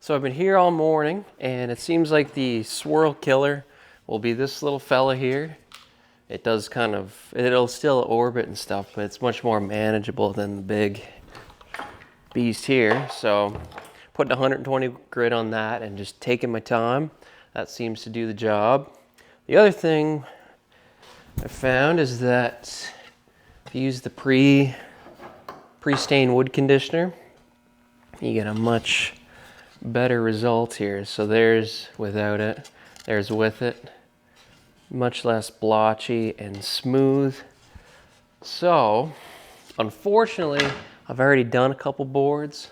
So I've been here all morning, and it seems like the swirl killer will be this little fella here. It does it'll still orbit and stuff, but it's much more manageable than the big beast here. So putting 120 grit on that and just taking my time. That seems to do the job. The other thing I found is that if you use the pre-stained wood conditioner, you get a much better result here. So there's without it, there's with it. Much less blotchy and smooth. So, unfortunately, I've already done a couple boards